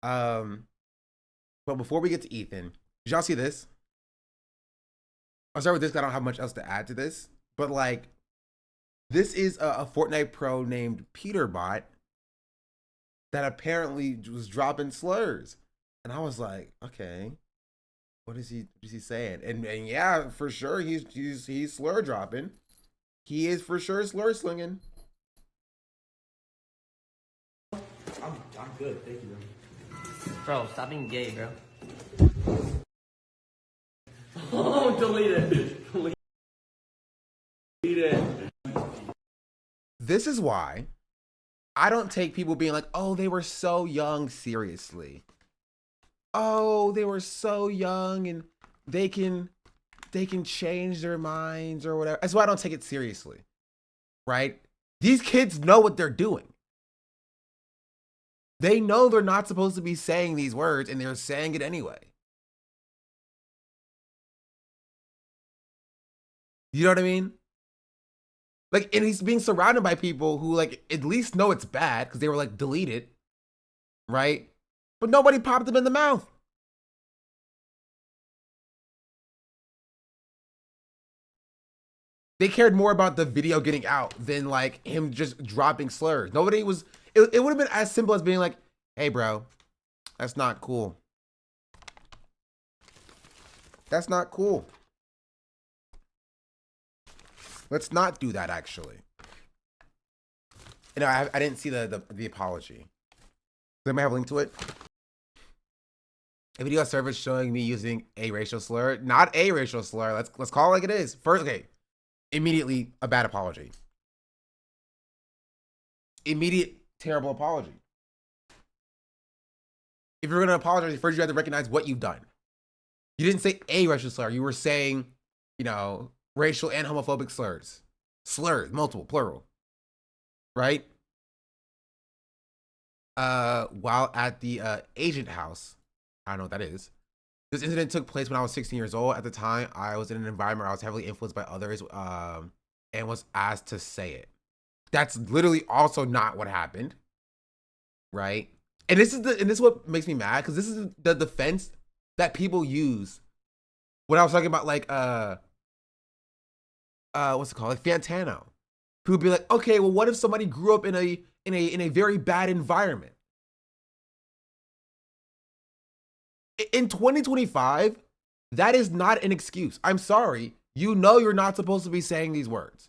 Um, but before we get to Ethan, did y'all see this? I'll start with this 'cause I don't have much else to add to this. But like, this is a Fortnite pro named Peterbot that apparently was dropping slurs, and I was like, okay, what is he saying? And yeah, for sure, he's slur dropping. He is for sure slur slinging. I'm good, thank you. Bro, stop being gay, bro. Oh, delete it. Delete it. This is why I don't take people being like, oh, they were so young seriously. Oh, they were so young and they can change their minds or whatever. That's why I don't take it seriously. Right? These kids know what they're doing. They know they're not supposed to be saying these words and they're saying it anyway. You know what I mean? Like, and he's being surrounded by people who like at least know it's bad because they were like deleted, right? But nobody popped him in the mouth. They cared more about the video getting out than like him just dropping slurs. Nobody was. It would have been as simple as being like, "Hey, bro, that's not cool. That's not cool. Let's not do that." Actually, I didn't see the apology. Does anybody have a link to it? A video service showing me using a racial slur, not a racial slur. Let's call it like it is. First, okay, immediately a bad apology. Immediate terrible apology. If you're gonna apologize, first you have to recognize what you've done. You didn't say a racial slur. You were saying, racial and homophobic slurs. Slurs, multiple, plural. Right? While at the agent house, I don't know what that is. This incident took place when I was 16 years old. At the time, I was in an environment where I was heavily influenced by others, and was asked to say it. That's literally also not what happened, right? And this is what makes me mad because this is the defense that people use when I was talking about like what's it called, like Fantano. People would be like, okay, well, what if somebody grew up in a very bad environment? In 2025, that is not an excuse. I'm sorry. You know you're not supposed to be saying these words.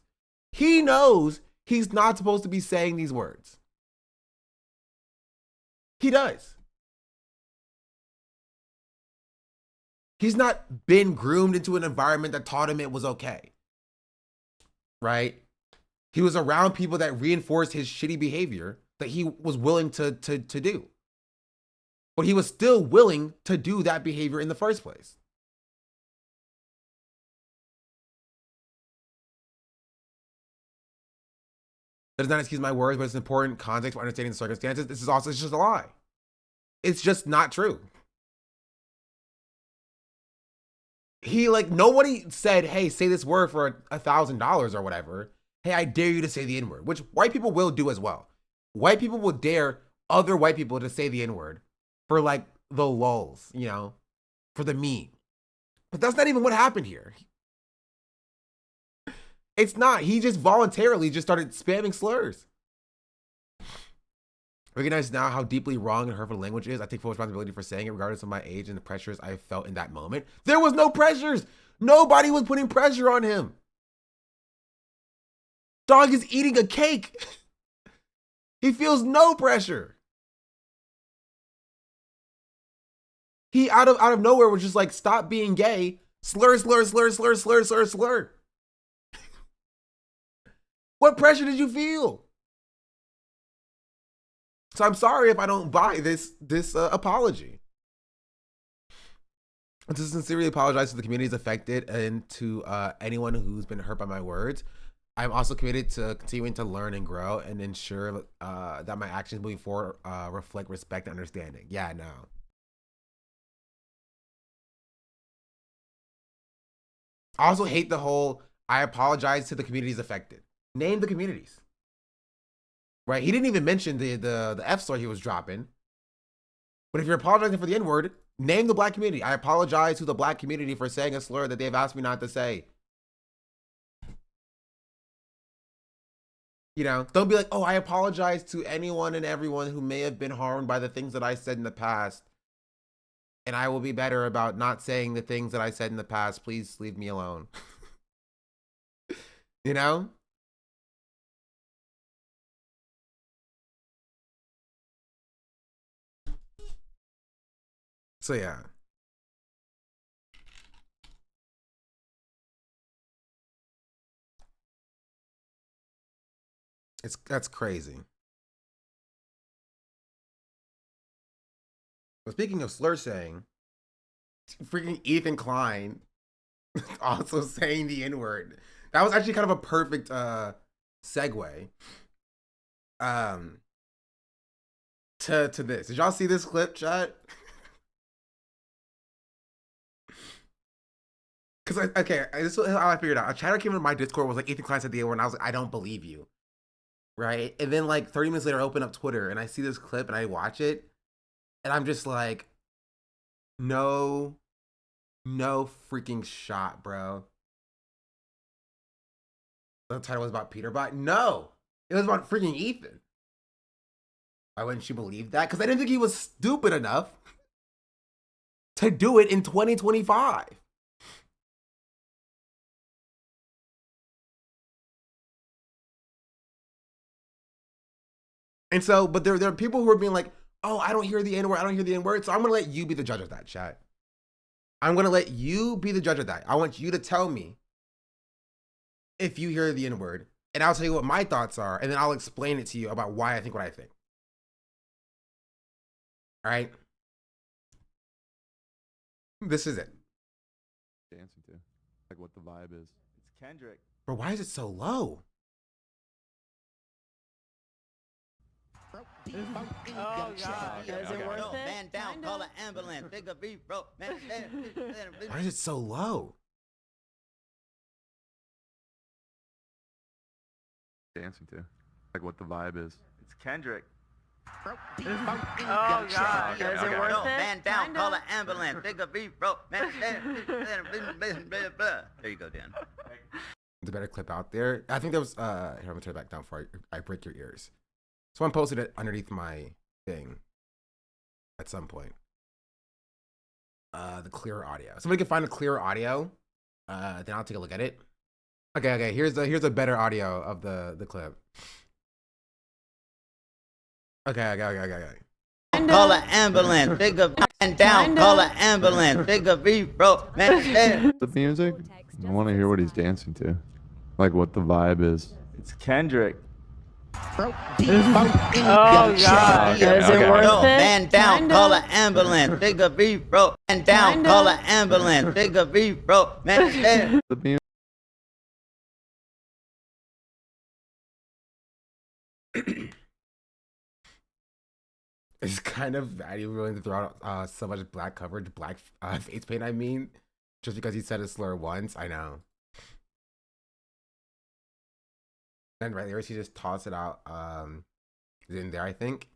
He knows he's not supposed to be saying these words. He does. He's not been groomed into an environment that taught him it was okay. Right? He was around people that reinforced his shitty behavior that he was willing to do. But he was still willing to do that behavior in the first place. That does not excuse my words, but it's important context for understanding the circumstances. This is also just a lie. It's just not true. He nobody said, hey, say this word for $1,000 or whatever. Hey, I dare you to say the N-word, which white people will do as well. White people will dare other white people to say the N-word for like the lulz, for the meme. But that's not even what happened here. It's not. He just voluntarily just started spamming slurs. Recognize now how deeply wrong and hurtful language is. I take full responsibility for saying it, regardless of my age and the pressures I felt in that moment. There was no pressures. Nobody was putting pressure on him. Dog is eating a cake. He feels no pressure. He out of nowhere was just like, stop being gay. Slur, slur, slur, slur, slur, slur, slur. What pressure did you feel? So I'm sorry if I don't buy this apology. To sincerely apologize to the communities affected and to anyone who's been hurt by my words. I'm also committed to continuing to learn and grow and ensure that my actions moving forward reflect respect and understanding. Yeah, no. I also hate the whole, I apologize to the communities affected. Name the communities. Right? He didn't even mention the F story he was dropping. But if you're apologizing for the N-word, name the black community. I apologize to the black community for saying a slur that they've asked me not to say. You know, don't be like, oh, I apologize to anyone and everyone who may have been harmed by the things that I said in the past. And I will be better about not saying the things that I said in the past. Please leave me alone. You know? So yeah. That's crazy. But speaking of slur saying, freaking Ethan Klein also saying the N-word. That was actually kind of a perfect segue. To this. Did y'all see this clip, chat? Because, okay, this is how I figured out. A chatter came into my Discord, was like, Ethan Klein said the N-word, and I was like, I don't believe you. Right? And then, like, 30 minutes later, I open up Twitter, and I see this clip, and I watch it, and I'm just like, no freaking shot, bro. The title was about Peterbot? No! It was about freaking Ethan. Why wouldn't you believe that? Because I didn't think he was stupid enough to do it in 2025. And so, but there are people who are being like, oh, I don't hear the N-word, I don't hear the N-word. So I'm going to let you be the judge of that, chat. I'm going to let you be the judge of that. I want you to tell me if you hear the N-word, and I'll tell you what my thoughts are, and then I'll explain it to you about why I think what I think. All right? This is it. Dancing to, like what the vibe is. It's Kendrick. Bro, why is it so low? Oh god. Is it worth it? Man down, call an ambulance. Bigger beef, bro. Man, Why is it so low? Dancing to, like what the vibe is. It's Kendrick. Oh god. Is it worth it? Man down, call an ambulance. Bigger beef, bro. Man, there you go, Dan. The better clip out there. I think there was, here, I'm gonna turn it back down before I break your ears. Someone posted it underneath my thing at some point. The clearer audio. Somebody can find the clearer audio. Then I'll take a look at it. Okay. Here's a better audio of the clip. Okay. Call an ambulance. Bigger man down, call an ambulance. Bigger beef, bro. Man, The music, I want to hear what he's dancing to, like what the vibe is. It's Kendrick. Oh god. Is it worth it? Man down, call an ambulance. Bigger beef, bro. Man down, call an ambulance. Bigger beef, bro. Man, The music. It's kind of bad you're willing to throw out so much black coverage, black face paint, I mean, just because he said a slur once. I know. And right there, she just tossed it out in there, I think.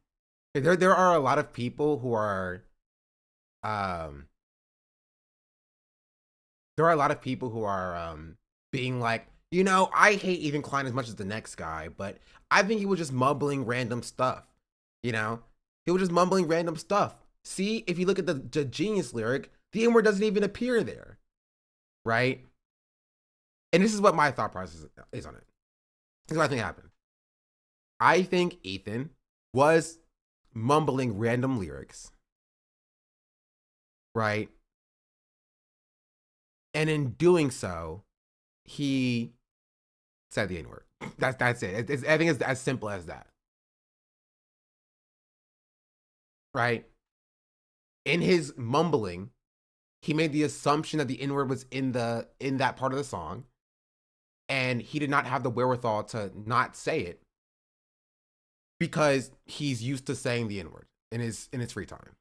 There are a lot of people who are being like, you know, I hate Ethan Klein as much as the next guy, but I think he was just mumbling random stuff. You know? He was just mumbling random stuff. See, if you look at the Genius lyric, the N-word doesn't even appear there. Right? And this is what my thought process is on it. This is what I think happened. I think Ethan was mumbling random lyrics. Right? And in doing so, he said the N-word. That's it. I think it's as simple as that. Right? In his mumbling, he made the assumption that the N-word was in that part of the song, and he did not have the wherewithal to not say it because he's used to saying the N-word in his free time.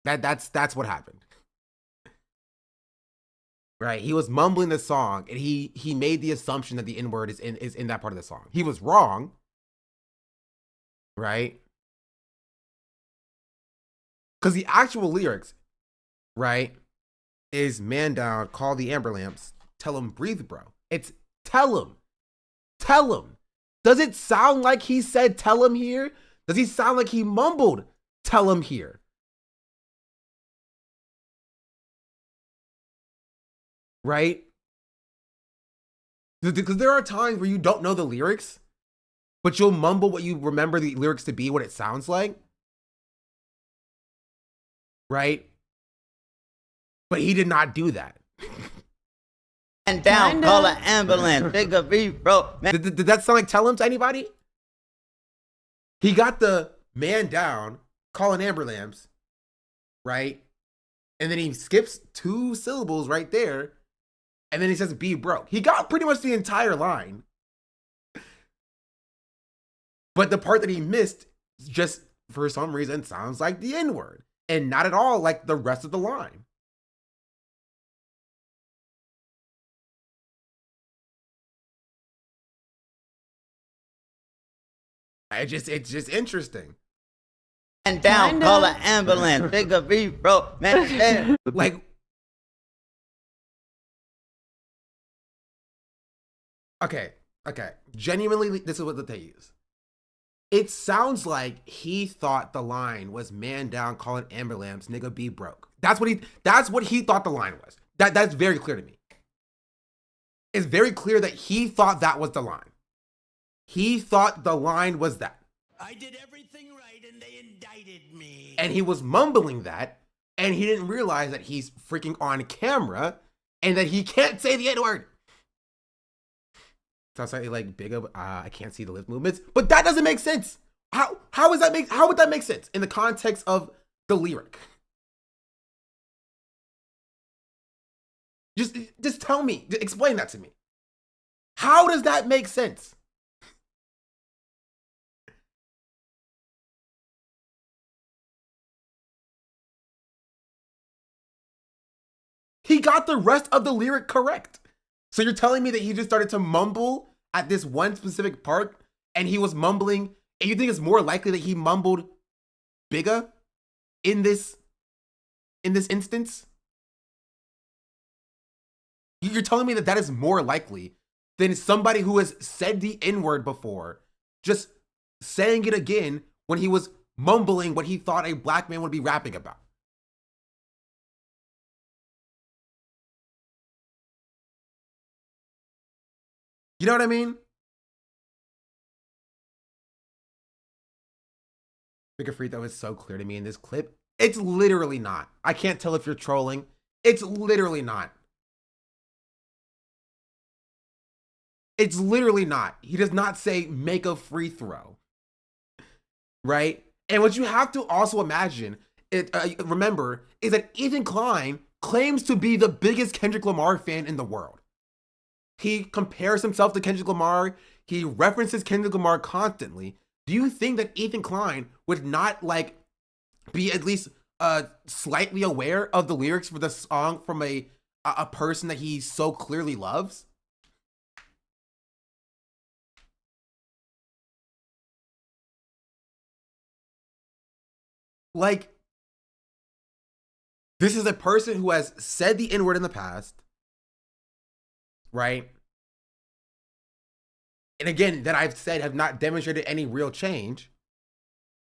That's what happened. Right? He was mumbling the song, and he made the assumption that the N-word is in that part of the song. He was wrong. right? Because the actual lyrics, right, is man down, call the amber lamps, tell him breathe, bro. It's tell him. Tell him. Does it sound like he said tell him here? Does he sound like he mumbled tell him here? Right? Because there are times where you don't know the lyrics, but you'll mumble what you remember the lyrics to be, what it sounds like. Right? But he did not do that. And down, call an ambulance. Take a beat, bro. Did that sound like tell him to anybody? He got the man down, call an amber lamps, right? And then he skips 2 syllables right there. And then he says be broke. He got pretty much the entire line. But the part that he missed just for some reason sounds like the N-word. And not at all like the rest of the line. It's just interesting. And down, call an ambulance. Take a beat, bro. Man, Like, okay. Genuinely, this is what they use. It sounds like he thought the line was man down, call an ambulance, nigga be broke. That's what he thought the line was. That's very clear to me. It's very clear that he thought that was the line. He thought the line was that. I did everything right and they indicted me. And he was mumbling that, and he didn't realize that he's freaking on camera and that he can't say the N-word. Sounds slightly like big of I can't see the lip movements, but that doesn't make sense. How would that make sense in the context of the lyric? Just tell me, explain that to me. How does that make sense? He got the rest of the lyric correct. So you're telling me that he just started to mumble at this one specific part and he was mumbling, and you think it's more likely that he mumbled bigger in this instance? You're telling me that that is more likely than somebody who has said the N-word before just saying it again when he was mumbling what he thought a black man would be rapping about. You know what I mean? Bigger Free, though, is so clear to me in this clip. It's literally not. I can't tell if you're trolling. It's literally not. It's literally not. He does not say make a free throw. Right? And what you have to also imagine, remember, is that Ethan Klein claims to be the biggest Kendrick Lamar fan in the world. He compares himself to Kendrick Lamar. He references Kendrick Lamar constantly. Do you think that Ethan Klein would not be at least slightly aware of the lyrics for the song from a person that he so clearly loves? This is a person who has said the N-word in the past, right? And again, that I've said have not demonstrated any real change,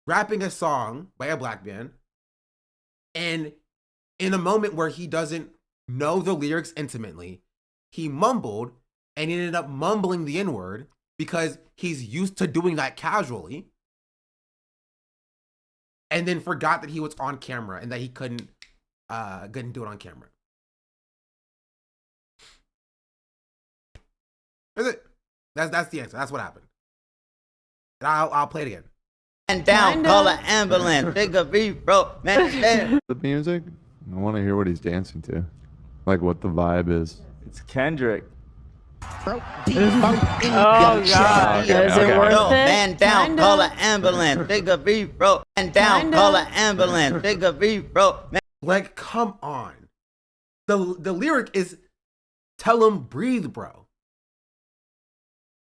rapping a song by a black man, and in a moment where he doesn't know the lyrics intimately, he mumbled, and he ended up mumbling the N-word because he's used to doing that casually, and then forgot that he was on camera and that he couldn't do it on camera. That's it. That's the answer. That's what happened. And I'll play it again. and down, call an ambulance. Take a beat, bro. Man, The music? I want to hear what he's dancing to. Like what the vibe is. It's Kendrick. Oh god, is it worth no, it? man down, Kinda. call an ambulance. Take a beat, bro. Man down, Kinda. call an ambulance. Take a beat, bro. Man, Like, come on. The lyric is tell him breathe, bro.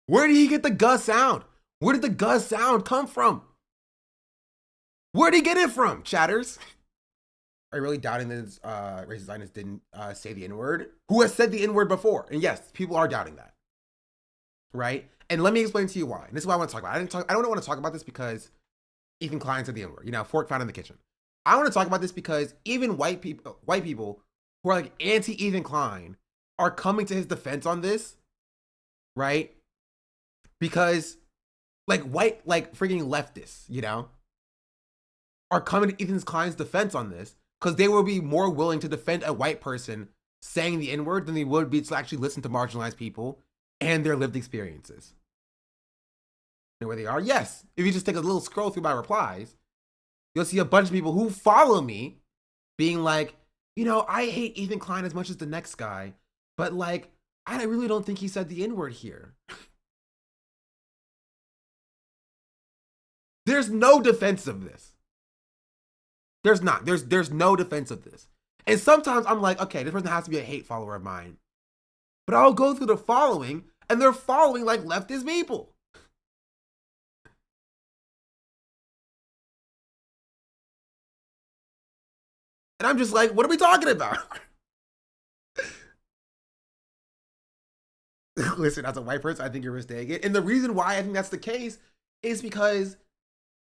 Where did he get the Gus sound? Where did the Gus sound come from? Where'd he get it from, chatters? Are you really doubting that racist Zionists didn't say the N-word? Who has said the N-word before? And yes, people are doubting that, right? And let me explain to you why. And this is what I want to talk about. I don't want to talk about this because Ethan Klein said the N-word. You know, fork found in the kitchen. I want to talk about this because even white people who are like anti-Ethan Klein are coming to his defense on this, right? Because like freaking leftists, you know, are coming to Ethan Klein's defense on this because they will be more willing to defend a white person saying the N-word than they would be to actually listen to marginalized people and their lived experiences. You know where they are? Yes. If you just take a little scroll through my replies, you'll see a bunch of people who follow me being like, you know, I hate Ethan Klein as much as the next guy, but like, I really don't think he said the N-word here. There's no defense of this. There's not. There's no defense of this. And sometimes I'm like, okay, this person has to be a hate follower of mine. But I'll go through the following, and they're following like leftist people. And I'm just like, what are we talking about? Listen, as a white person, I think you're mistaken. And the reason why I think that's the case is because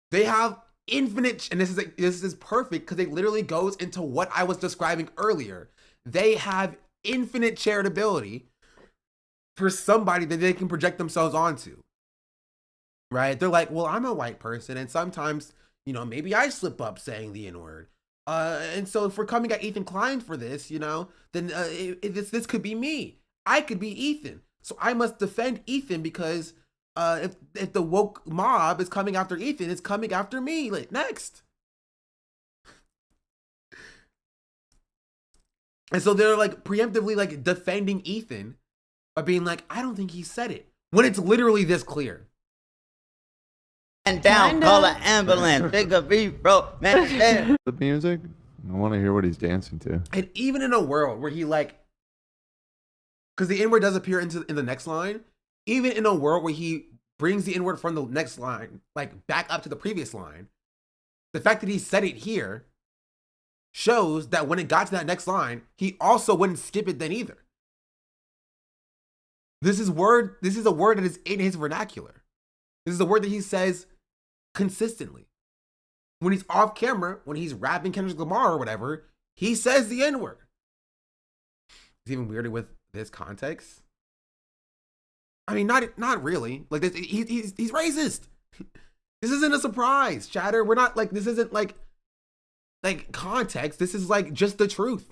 they have infinite, and this is perfect because it literally goes into what I was describing earlier. They have infinite charitability for somebody that they can project themselves onto, right? They're like, well, I'm a white person, and sometimes, you know, maybe I slip up saying the N-word. And so if we're coming at Ethan Klein for this, you know, then this could be me. I could be Ethan. So I must defend Ethan because if the woke mob is coming after Ethan, it's coming after me. Like, next. And so they're like preemptively like defending Ethan by being like, I don't think he said it. When it's literally this clear. And down, call an ambulance. Take a beat, bro. Man, The music? I want to hear what he's dancing to. And even in a world where he like, because the N-word does appear in the next line, even in a world where he brings the N-word from the next line, like back up to the previous line, the fact that he said it here shows that when it got to that next line, he also wouldn't skip it then either. This is a word that is in his vernacular. This is a word that he says consistently. When he's off camera, when he's rapping Kendrick Lamar or whatever, he says the N-word. It's even weirder with this context. I mean, not really. Like this, he's racist. This isn't a surprise, chatter. We're not like, this isn't like context. This is like just the truth.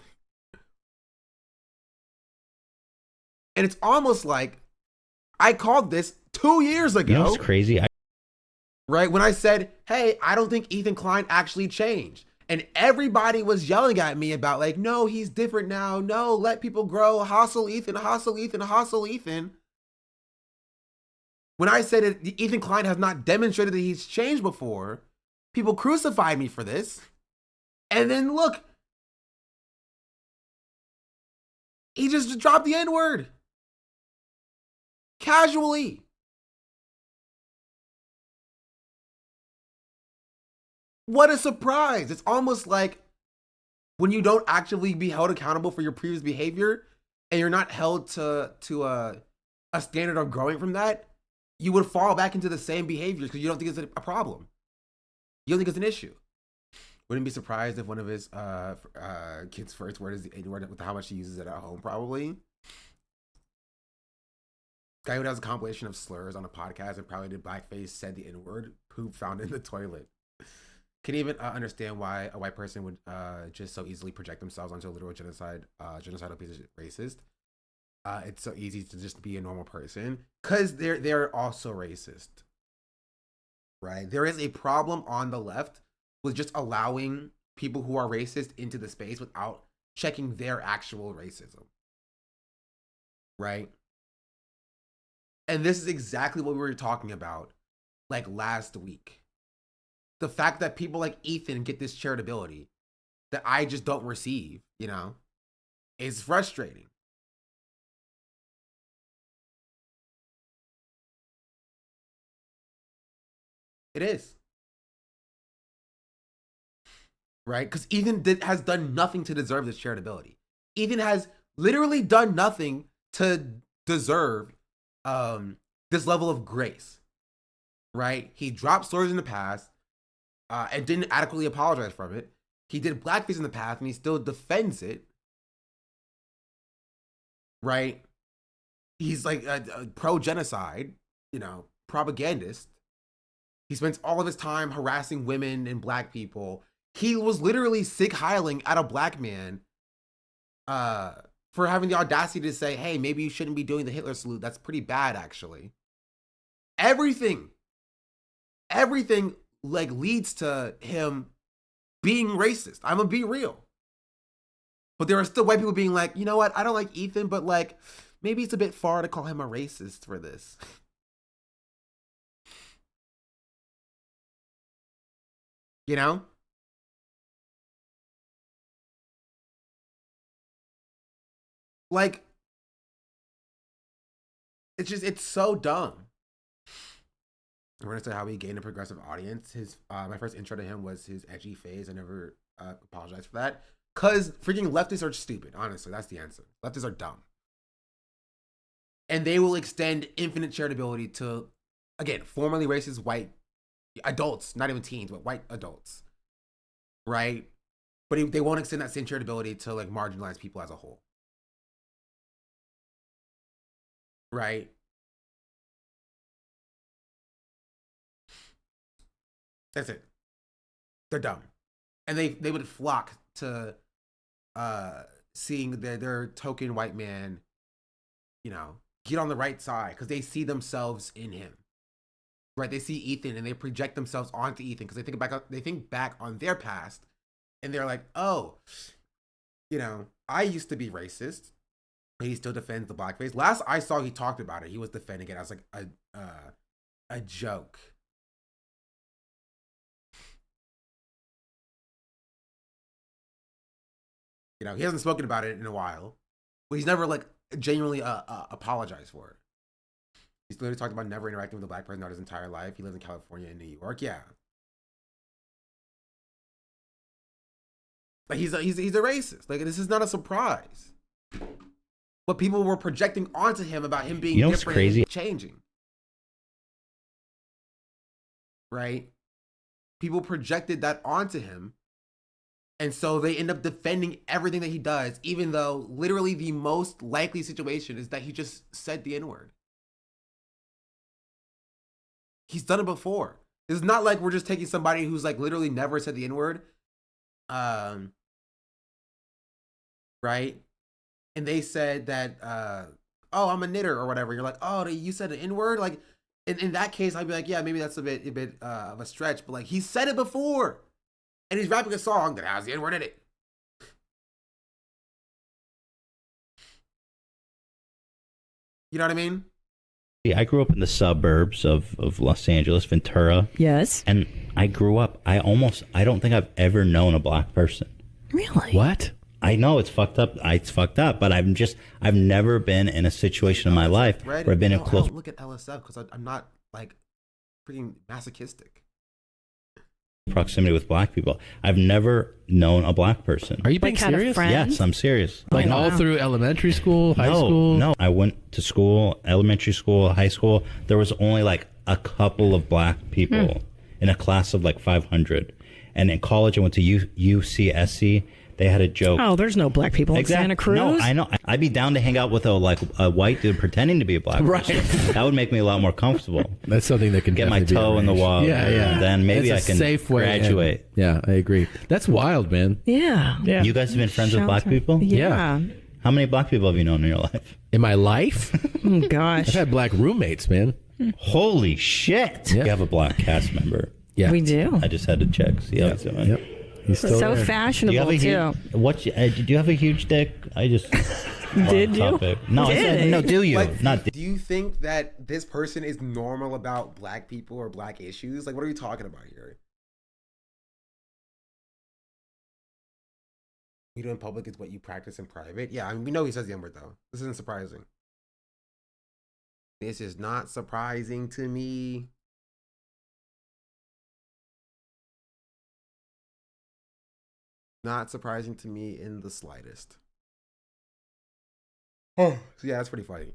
And it's almost like I called this 2 years ago. You know what's crazy? Right? When I said, hey, I don't think Ethan Klein actually changed. And everybody was yelling at me about like, no, he's different now. No, let people grow. Hustle Ethan, hustle Ethan, hustle Ethan. When I said it, Ethan Klein has not demonstrated that he's changed before, people crucified me for this. And then look, he just dropped the N-word. Casually. What a surprise. It's almost like when you don't actually be held accountable for your previous behavior and you're not held to a standard of growing from that, you would fall back into the same behaviors because you don't think it's a problem. You don't think it's an issue. Wouldn't be surprised if one of his kids' first word is the N-word with how much he uses it at home, probably. Guy who does a compilation of slurs on a podcast and probably did blackface, said the N-word, poop found in the toilet. Can even understand why a white person would just so easily project themselves onto a literal genocidal piece of racist. It's so easy to just be a normal person because they're also racist, right? There is a problem on the left with just allowing people who are racist into the space without checking their actual racism, right? And this is exactly what we were talking about like last week. The fact that people like Ethan get this charitability that I just don't receive, you know, is frustrating. It is. right? Because Ethan has done nothing to deserve this charitability. Ethan has literally done nothing to deserve this level of grace, right? He dropped slurs in the past and didn't adequately apologize from it. He did blackface in the past and he still defends it, right? He's like a pro-genocide, propagandist. He spends all of his time harassing women and black people. He was literally Sig Heiling at a black man for having the audacity to say, hey, maybe you shouldn't be doing the Hitler salute. That's pretty bad, actually. Everything like leads to him being racist. I'm gonna be real. But there are still white people being like, you know what? I don't like Ethan, but like, maybe it's a bit far to call him a racist for this. You know? Like, it's so dumb. We're gonna say how he gained a progressive audience. My first intro to him was his edgy phase. I never apologized for that. Cause freaking leftists are stupid, honestly. That's the answer. Leftists are dumb. And they will extend infinite charitability to, again, formerly racist white adults, not even teens, but white adults. Right? But they won't extend that same charitability to like marginalized people as a whole. Right? That's it. They're dumb. And they would flock to seeing their token white man, get on the right side because they see themselves in him. Right? They see Ethan and they project themselves onto Ethan because they think back on their past and they're like, oh, I used to be racist. But he still defends the blackface. Last I saw he talked about it, he was defending it as like a joke. He hasn't spoken about it in a while, but he's never like genuinely apologized for it. He's literally talked about never interacting with a black person throughout his entire life. He lives in California and New York. Yeah, like he's a racist. Like this is not a surprise. But people were projecting onto him about him being different and changing. Right? People projected that onto him. And so they end up defending everything that he does, even though literally the most likely situation is that he just said the N-word. He's done it before. It's not like we're just taking somebody who's like literally never said the N-word. Right? And they said that, oh, I'm a knitter or whatever. You're like, oh, you said an N-word? Like, in that case, I'd be like, yeah, maybe that's a bit of a stretch. But like, he said it before. And he's rapping a song that has the N-word in it. You know what I mean? Yeah, I grew up in the suburbs of Los Angeles, Ventura. Yes. And I grew up, I don't think I've ever known a black person. Really? What? I know it's fucked up. It's fucked up, but I've never been in a situation in my life where I've been in close. I don't look at LSF because I'm not like freaking masochistic. Proximity with black people. I've never known a black person. Are you being serious? Yes, I'm serious. Like all through elementary school, high school? No, I went to school, elementary school, high school. There was only like a couple of black people in a class of like 500. And in college, I went to UCSC. They had a joke. Oh, there's no black people in Santa Cruz. No, I know. I'd be down to hang out with a white dude pretending to be a black person. That would make me a lot more comfortable. That's something that can get my toe in the wall. Yeah, yeah. And then maybe I can graduate. Yeah, I agree. That's wild, man. Yeah. You guys have been friends with black people? Yeah. How many black people have you known in your life? In my life? Oh, gosh. I've had black roommates, man. Holy shit. Yeah. You have a black cast member. Yeah. We do. I just had to check. See how he's doing. Yep. He's still so there. fashionable, do you too. Do you have a huge dick? I just... Did you? No, I said, no, do you? Like, Not do you think that this person is normal about black people or black issues? Like, what are you talking about here? You do in public is what you practice in private. Yeah, I mean, we know he says the N-word, though. This isn't surprising. This is not surprising to me. Not surprising to me in the slightest. Oh, so yeah, that's pretty funny.